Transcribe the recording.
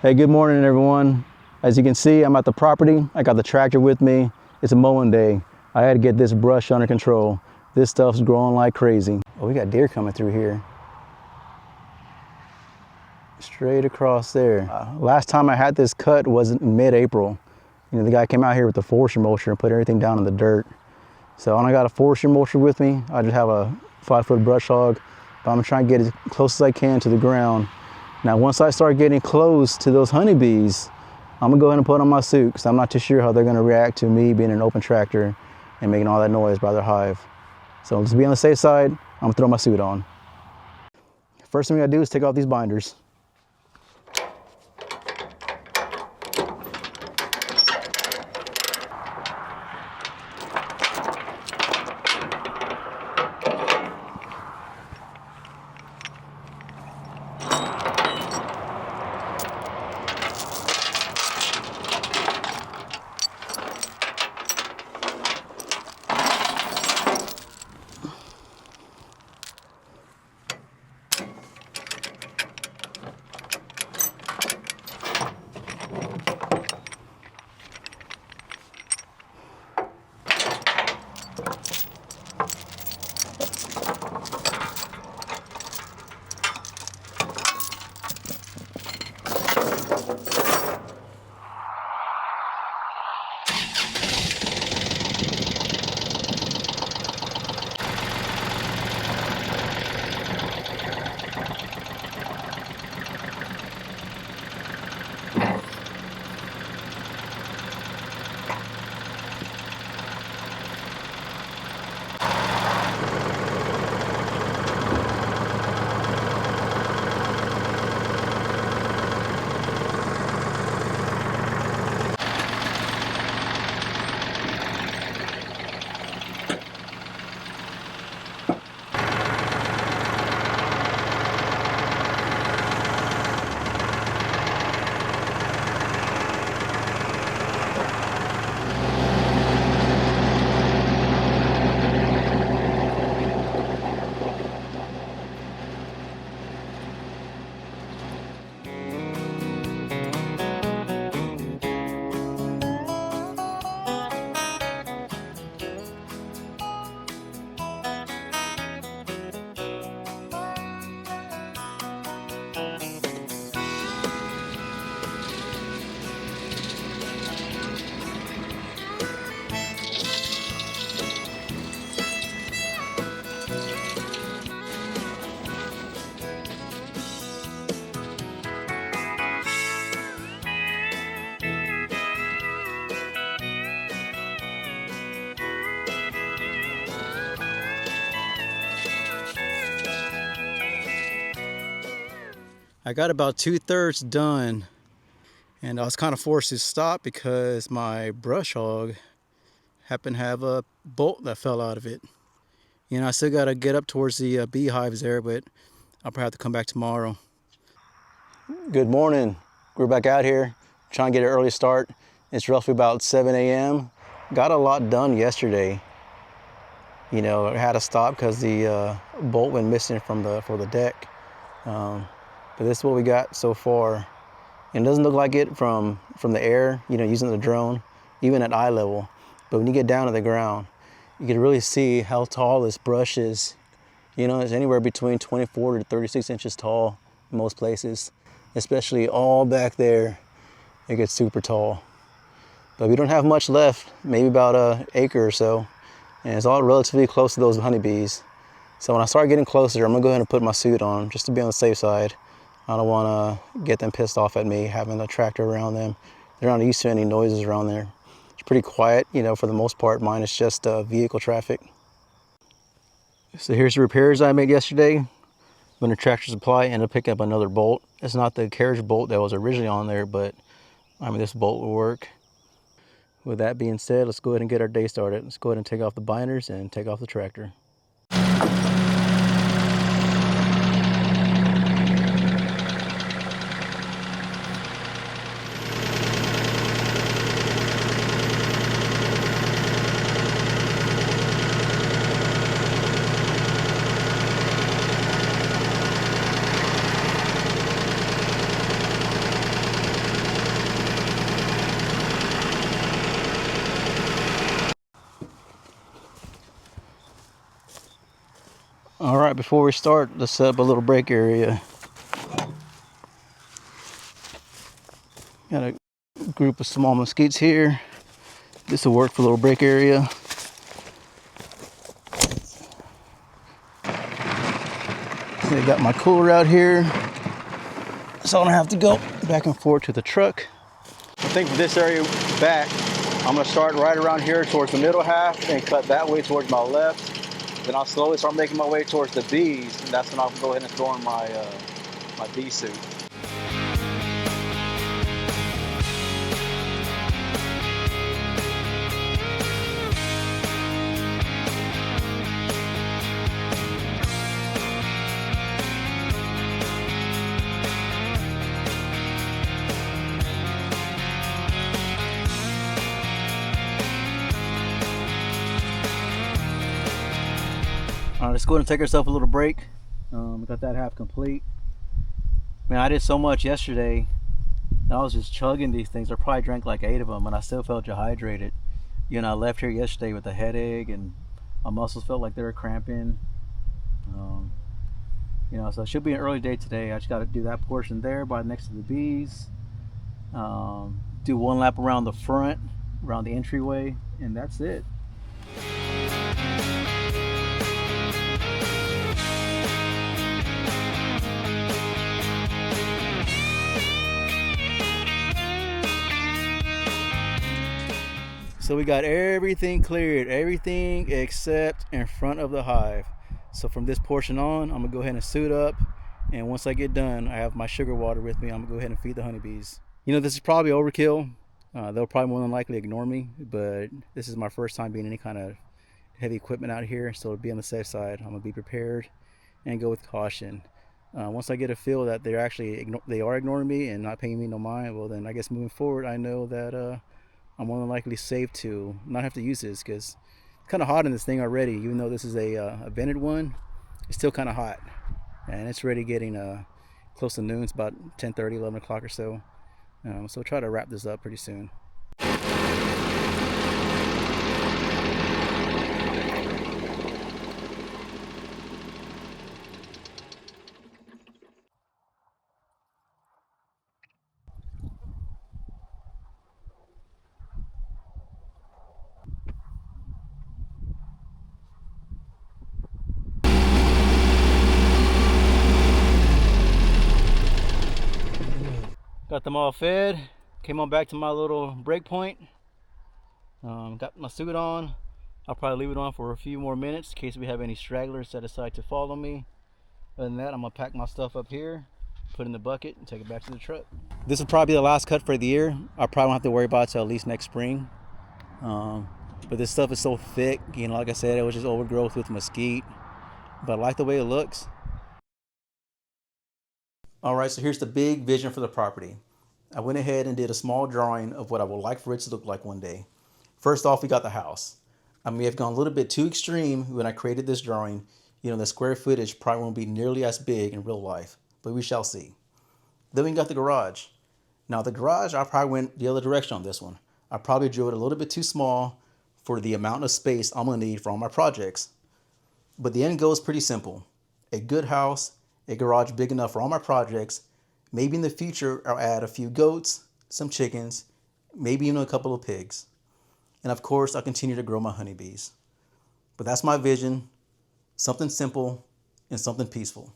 Hey, good morning everyone. As you can see, I'm at the property. I got the tractor with me. It's a mowing day. I had to get this brush under control. This stuff's growing like crazy. Oh, we got deer coming through here. Straight across there. Last time I had this cut was in mid-April. You know, the guy came out here with the forestry mulcher and put everything down in the dirt. So I don't got a forestry mulcher with me. I just have a 5-foot brush hog, but I'm gonna try and get as close as I can to the ground. Now, once I start getting close to those honeybees, I'm gonna go ahead and put on my suit because I'm not too sure how they're gonna react to me being an open tractor and making all that noise by their hive. So to be on the safe side, I'm gonna throw my suit on. First thing I gotta do is take off these binders. I got about 2/3 done, and I was kind of forced to stop because my brush hog happened to have a bolt that fell out of it. You know, I still got to get up towards the beehives there, but I'll probably have to come back tomorrow. Good morning. We're back out here trying to get an early start. It's roughly about 7 a.m. Got a lot done yesterday. You know, I had to stop because the bolt went missing for the deck. But this is what we got so far. And it doesn't look like it from the air, you know, using the drone, even at eye level. But when you get down to the ground, you can really see how tall this brush is. You know, it's anywhere between 24 to 36 inches tall in most places, especially all back there. It gets super tall. But we don't have much left, maybe about an acre or so. And it's all relatively close to those honeybees. So when I start getting closer, I'm gonna go ahead and put my suit on just to be on the safe side. I don't want to get them pissed off at me having a tractor around them. They're not used to any noises around there. It's pretty quiet, you know, for the most part. Mine is just vehicle traffic. So here's the repairs I made yesterday. When the tractor supply, I ended up picking up another bolt. It's not the carriage bolt that was originally on there, but I mean, this bolt will work. With that being said, let's go ahead and get our day started. Let's go ahead and take off the binders and take off the tractor. All right, before we start, let's set up a little break area. Got a group of small mesquites here. This will work for a little break area. I got my cooler out here, so I don't have to go back and forth to the truck. I think for this area back, I'm gonna start right around here towards the middle half and cut that way towards my left. Then I'll slowly start making my way towards the bees, and that's when I'll go ahead and throw in my my bee suit. All right, let's go ahead and take ourselves a little break. We got that half complete. Man, I did so much yesterday. I was just chugging these things. I probably drank like 8 of them, and I still felt dehydrated. You know, I left here yesterday with a headache, and my muscles felt like they were cramping. You know, so it should be an early day today. I just got to do that portion there by next to the bees. Do one lap around the front, around the entryway, and that's it. So we got everything cleared, everything except in front of the hive. So from this portion on, I'm gonna go ahead and suit up. And once I get done, I have my sugar water with me. I'm gonna go ahead and feed the honeybees. You know, this is probably overkill. They'll probably more than likely ignore me, but this is my first time being any kind of heavy equipment out here. So to be on the safe side, I'm gonna be prepared and go with caution. Once I get a feel that they are ignoring me and not paying me no mind, well then I guess moving forward, I know that I'm more than likely safe to not have to use this, because it's kind of hot in this thing already. Even though this is a vented one, it's still kind of hot, and it's already getting close to noon. It's about 10:30, 11 o'clock or so. So we'll try to wrap this up pretty soon. Got them all fed. Came on back to my little break point. Got my suit on. I'll probably leave it on for a few more minutes in case we have any stragglers that decide to follow me. Other than that, I'm gonna pack my stuff up here, put it in the bucket, and take it back to the truck. This will probably be the last cut for the year. I probably won't have to worry about it till at least next spring. But this stuff is so thick, you know, like I said, it was just overgrowth with mesquite. But I like the way it looks. All right, so here's the big vision for the property. I went ahead and did a small drawing of what I would like for it to look like one day. First off, we got the house. I may have gone a little bit too extreme when I created this drawing. You know, the square footage probably won't be nearly as big in real life, but we shall see. Then we got the garage. Now the garage, I probably went the other direction on this one. I probably drew it a little bit too small for the amount of space I'm gonna need for all my projects. But the end goal is pretty simple. A good house, a garage big enough for all my projects. Maybe in the future, I'll add a few goats, some chickens, maybe even a couple of pigs. And of course, I'll continue to grow my honeybees. But that's my vision, something simple and something peaceful.